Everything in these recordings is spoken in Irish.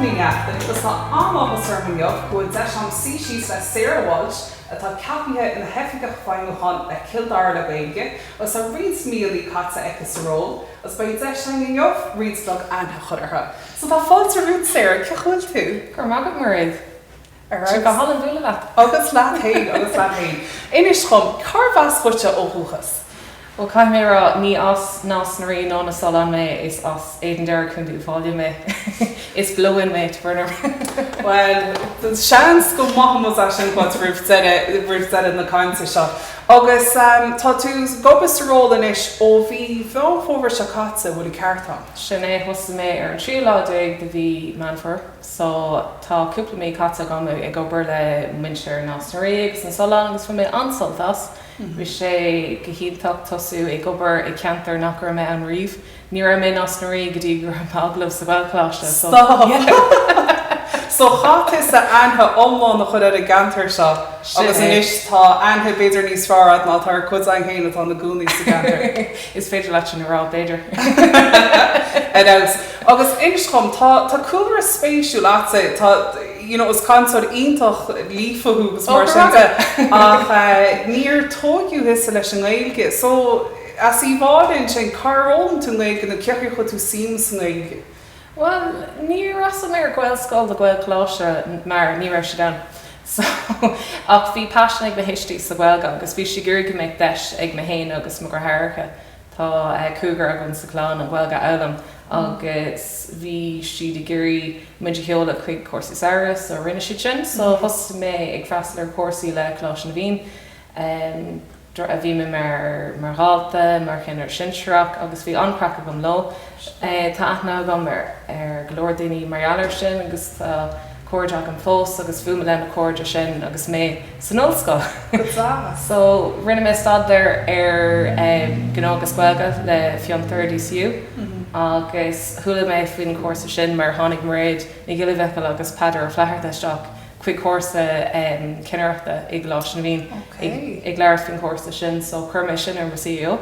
Feidhmiúcháin agus tá amáchas Feidhmiúcháin go de an síos le Sarah Walsh atá capithe in Oifigeach Feidhmiúcháin le Cill Dara le Gaeilge agus a riad mílí caite agus ról as ba de Feidhmiúcháin riadblog aithne chuirtha. So tá fáilte rút Sarah, ce chuil tú? Gur mágad mar réad. Ar go hallan bhúla leat. Agus leat. Inis chum, carhas fuite ó thuchas. Well, cai mé ra ní as nás na raí ná na salan mé is as éan deir chun dú fáile mé. Is blowin mé burner. Well, the chance go maithmas a sin go rúh na caiinte seo. Agus tá tú gobas ról inis ó bhí bhómhór se caite bhfuil ceartá. Sin é thosa mé ar 3 láideag de bhí manfar, so tá cúpla mé caite go mé ag gobar le minseir nás na raí agus na salan agus fu mé ansaltas. Bhí sé go híonach tosú ag gobar ag ceantar nach gur mé an riomh. Ní ra mé nás na raí go dtí gur an paglah sa bhilcláiste. So chatte is a aithne omláin na chud a gantar seo agus inis tá aithne beidir níos fearrad ná tar chud an chéine atá na gúnaí sa gantar. Is féidir leit sin rá beidir. Agus inis chum tá coolar a spéisiú láte tá is cansor ionintach lífathú agus mar sin ach níor tógiú his leis an Ghaeilge. So as í bháin sin carón tú Ghaeilge na ceithir chu tú sim san Ghaeilge. Well, ní rasa mé ar ghail scoil de ghail cláise mar ní raibh sé den. So, ach bhí passion ag na histí sa Ghaeilge agus bhí sé gur go méid deis ag na héin agus mo gur haircha. Tá Cuir agan sa chlán an Ghaeilge Agallamh agus bhí siad i ggurí muidir cheola chuig cuasaí saras ó rinne siad sin, so thosta mé ag freastal ar cuasaí le cláis na bhín. A bhí me mar háalta, mar chin ar sinseach agus bhí ancracha gom lo. Tá aithne gom ar glór daoine marhealar sin agus cóide an fós agus bhú me le na cóide sin agus mé san ollscoil. So rinne mé stadar ar gnógus Ghaeilge le fion 30 siú agus thula mé faoin cuasa sin mar tháinig mréid i gile bheiceil agus peidir ar fleithart isteach chuig cuasa cinneachta ag leis na bhín ag leir fin cuasa sin, so chur mé sin ar masío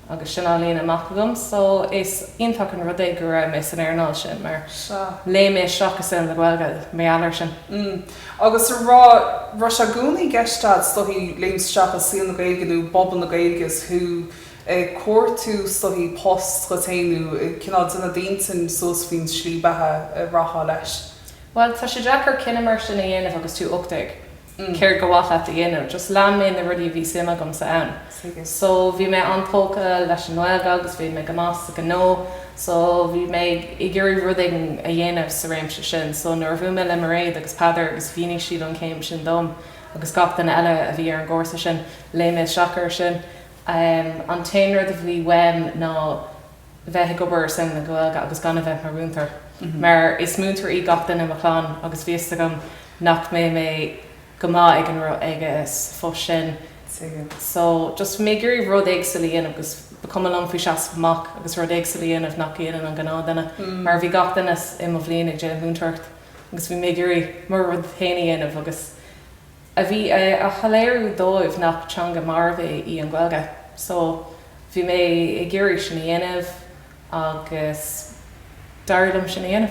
agus sin álíonn amach agam, so is ionfach an rudé go raibh mé san earnáil sin mar lé mé seachas sin le Ghaeilge méallar sin. Agus rá se gúnaí gceistad stohí léimsteach a síl na Ghaeilge nó bobbal na Ghaeilge thu cuairtú stohí post go taonú cinál duna daontain sos faoin slíbethe rathá leis. Well, tá sé deachar cinenne mar sin na dhéanamh agus tú 8 céir go bhhacha a dhéanamh, just lean mé na rudí bhí sima gom sa ann. So bhí mé antóca leis an Ghaeilge agus bhí mé go más go nó, so bhí mé i ggurí rudaigh a dhéanamh sa réimse sin, so nuair bhú mé le mar réad agus peidir agus bhíní siad an céim sin dom agus gachtain eile a bhí ar an gcósa sin le mé seachar sin. An taonrad a bhí weim ná bheith gobar sin na Ghaeilge agus gan a bheith mar rúntar. Mar is múntar í gachtain na machláán agus bhíosta gom nach mé go má ag an fós sin. So just mé gurí rud éagsalaíon agus become an fao seas amach agus rud éagsalaíon of nach íon an gná duna. Mar bhí gachtain is im bhlíon ag dé múntarcht agus bhí mé gurí mar rud chéanaíon agus a bhí a chaléirú dóibh nach teanga marbh í an Ghaeilge. So bhí mé i ggurí sin dhéanamh agus Darlam sin dhéanamh.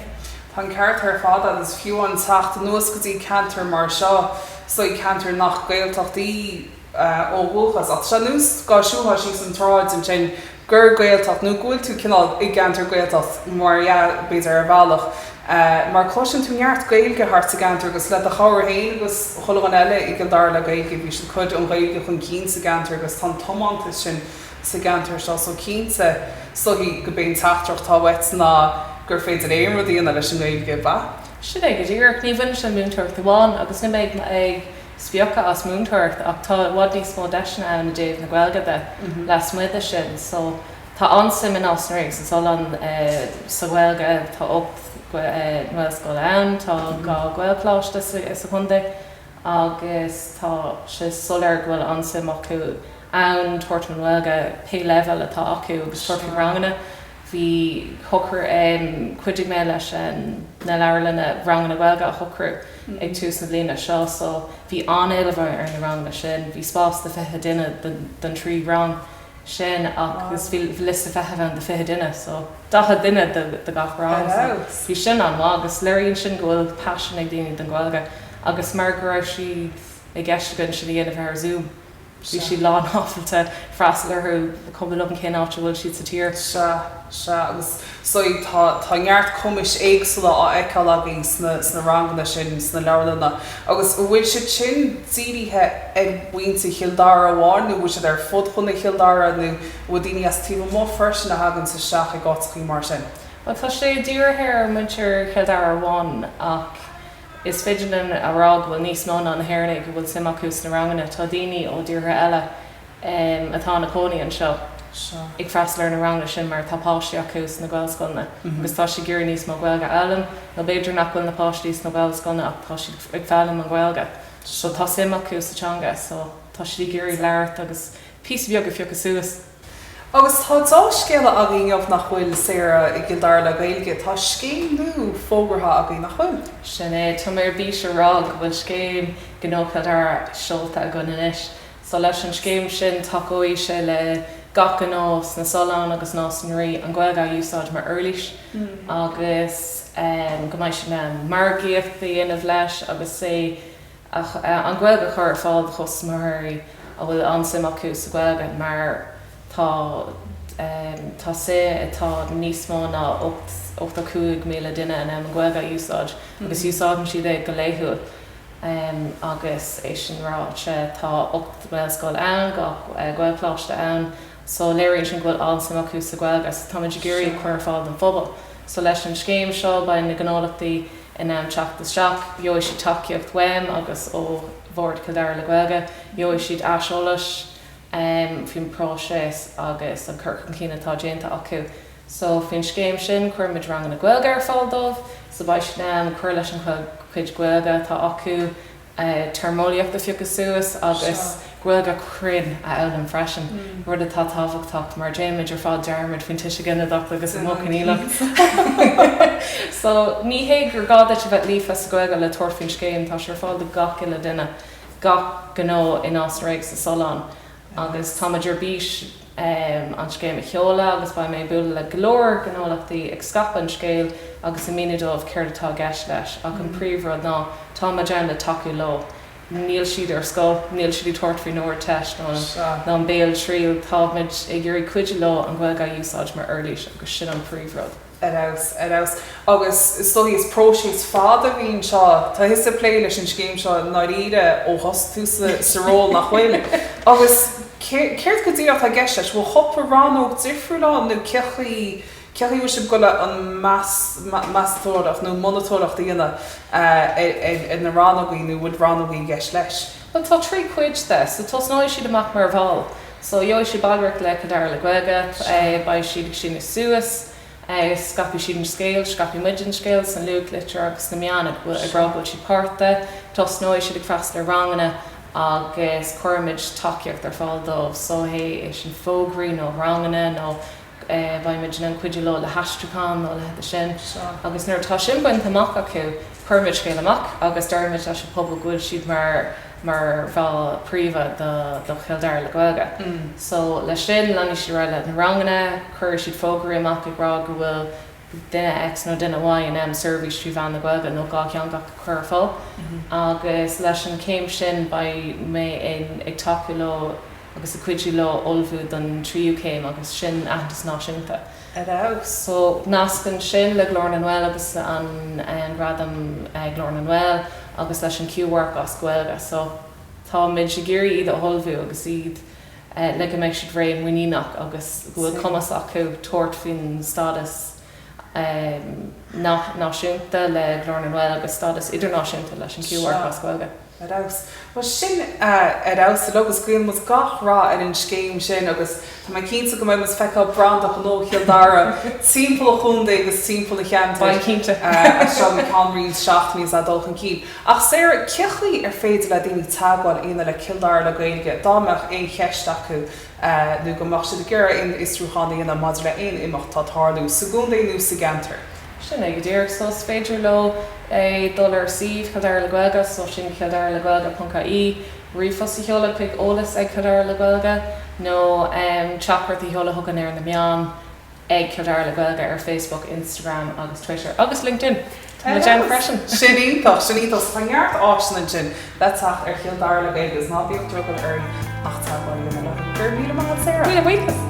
Tá ceartar fád agus fiú an tacht nuas go dtí cantar mar seo, so I cantar nach Gaeltachtaí ó bhuachas. Ach se nús gáisiútha sí san tráid an sin gur Gaeltacht nó gúil tú cinál i gantar Gaeltacht mar béidir ar bhealach. Mar cloisian tú neart Ghaeilge hart sa gantar agus le a cháir héin agus chola an eile i Cill Dara le Gaeilge bhí sin chud an Ghaeilge chun cinn sa gantar agus tá tomantas sin sa gantar seo so cínta so hí go bén tachtreacht tá wet ná gur féidir éon rudí an leis an Ghaeilge ba? Sin é go dtír ní bhain sin múntarcht amháin agus ní méid ag spiocha as múntarcht ach tá bhd níos mó deisna an déobh na Ghaeilge de les muide sin, so tá ansim in as rééis sa an sa Ghaeilge tá op nuascáil ann, tá gá Ghaeilpláiste is a chundaigh agus tá sé solar bhfuil ansim acu ann tuairt an Ghaeilge pay level atá acu agus tuairt an rangana. Bhí thuchar cuidig mé leis na leirlinna rangana Ghaeilge a thuchar ag tús na bliana seo, so bhí an éileh ar na rangana sin, bhí spás de fethe duine den trí rang sin agus bhí list a bheith an de fé duine, so dacha duine de gachrán. Bhí sin an agus leiríonn sin gohfuil passion ag daoine den Ghaeilge, agus mar go raibh siad ag gceiste sin dhéanamh ar Zoom. Bhí si lán áfailte freastal cumú an cén áte bhfuil siad sa tír. Se agus so tá neart cumis éagsúla á eiceáil agaí sna rangana sin sna leirlanna. Agus bhfuil si sin tííthe ag bhaointe Chill Dara amháin, nó bhfuil si ar fud chuna Chill Dara nó bhfuil daoine as tíomh mó freisin a hagann sa seach ag gátaí mar sin. Well, tá sé dúrthir muintear Chill Dara amháin ach is féidirlinn a rá bhfuil níos mó an hairna go bhfuil simachús na rangana tá daoine ó dúrtha eile atá na cónaí an seo. Ag freastal na rangna sin mar tápáistí acuús na Gaelscoilne. Agus tá sé gur níos má Ghaeilge elam, nó beidir nach bhfuil na páistí na Gaelscoilne ach tá si ag fearlam an Ghaeilge. So tá simachús atanga, so tá si gurí leirt agus pís beag go fiocha suas. Agus tá dá scéile agaíomh nach bhfuil séra i Cill Dara le Gaeilge, tá scéimú fógratha agaí nach bhfuil. Sin é, tá mar bí se rá bhfuil scéim gnócha dar seolta a gunanis. So leis an scéim sin takeí sé le gach an nás na Solán agus nás an rí an Ghaeilge úsáid mar earlais agus go mbeidh sin margaíocht dhéanamh leis agus sé an Ghaeilge chur fáil chus marthirí a bhfuil ansimachús a Ghaeilge mar tá sé atá níos mó ná 8 míle duine an Ghaeilge úsáid agus úsáidm siad é go léithúil. Agus é sin rá sé tá 8 Gaelscoil ann gach Gaelpláiste ann, so léironn sin bhfuil ansimachús a Ghaeilge, so tá muidir gurí chuir fáil an phobal. So leis an scéim seo ba na gnáilachtaí in teachtasteach, bheoidh siad takeíocht weim agus ó bhord Cill Dara le Gaeilge, bheoidh siad aiseolais fin próséis agus an chur chun cinn atá déanta acu. So fin scéim sin chuirmid rang na Ghaeilge ar fáil dómh, so ba sin chuir leis an chuid Ghaeilge tá acu termóliacht a fiocha suas agus Ghaeilge crin a eilm freisin. Rud atá tábhachtach mar déimiid ar fád dearmid fin tuise gine docht agus an mócan íleach. So ní hé gur gáda se bheith lífas Ghaeilge le tuair fin scéim tá sé fáil de gach ile duine gach gnó in Ástráig sa Solán. Agus tá maidir bís an scéim a cheola agus ba mé buúla le glór gnólachtaí ag scapa an scéil agus i mínadómh céir atá gceist leis ach an príomhrad ná tá maidir le takeú lo. Níl siad ar scoil, níl siad tuairt faoi nóir teist ná an béal tríú táid ag gurí cuiide lo an Ghaeilge úsáid mar earlais agus sin an príomhrad. Agus stoí is prósís fád a bhíonn seo, tá his a plé leis an scéim seo náide ó hosú sa ról nach Ghaeilge. Agus céirt go dtíocht a gceist leis, bhfuil choppa ránóg difriúla nó cechaí si go le an meastóireach nó monatóireach dhéana in na ránógaí nó bhfuil ránógaí gceist leis. Well, tá trí cuid de, so tos náid siad amach mar bháil. So dheoidh si bailreacht le Cill Dara le Gaeilge, ba siad sin is suas, scapi siad an scéil, scapi muid an scéil san luúg litir agus na meánach ag rábhfuil si páirte, tos náid siad ag freastal rangana agus chuirmid takeíocht ar fáil dómh, so hé é sin fógraí nó rangana nó bhaimid an cuiide lo le haisteachán nó le head sin. Agus nuair tá sin buint amach acu chuirmid scéil amach agus dearmid a se pobal gúil siad mar bhil príomha do Chill Dara le Gaeilge. So le sin leí si ra le na rangana, chuir siad fógraí amach ag rá go bhfuil duine X nó duine Y an service trí bhean na Ghaeilge nó gá ceann gach chuir fáil. Agus leis an céim sin ba mé ag takeú lo agus a cuiidú lo olbhú don tríú céim agus sin atas náisiúnta. So nascan sin le glór an bhfuil agus an gradam glór an bhfuil agus leis an Cuir as Ghaeilge. So tá mid sé géirí iad a olbhú agus iad le go méid siad bhréim muíach agus bhfuil cumas acu tuairt fin stadas náisiúnta le glór an bhfuil agus stadas idirnáisiúnta leis an Cuir as Ghaeilge. Well sin agus agus cuiim was gach rá ar an scéim sin agus tá mai cínta go mé feicáil brandach an nó Chill Dara timppla chunda agus timppla cheanta cínta seo na canríí 7 a dulchan cí. Ach sé ceachlaí ar féidir le daoine tágáil aine le Cill Dara le Gaeilge dámeach é cheist acu nó go mar si ggéire in isrúchannaí ina maidir le aon imach tá tharlú sa gúndaí nó sa gantar. Sinna go dtír so féidir lo dul sih Cill Dara le Gaeilge so sin Cill Dara le Gaeilge.ie rifos I heola pig ólas ag Cill Dara le Gaeilge nó chapart I heola thugan ar na meán ag Cill Dara le Gaeilge ar Facebook, Instagram agus Twitter agus LinkedIn. Jen freshen. Sinítach tangeart áisna sin leach ar Cill Dara le Gaeilge is ná bíoh drogad ar 8 bhí le Sarah. Bhí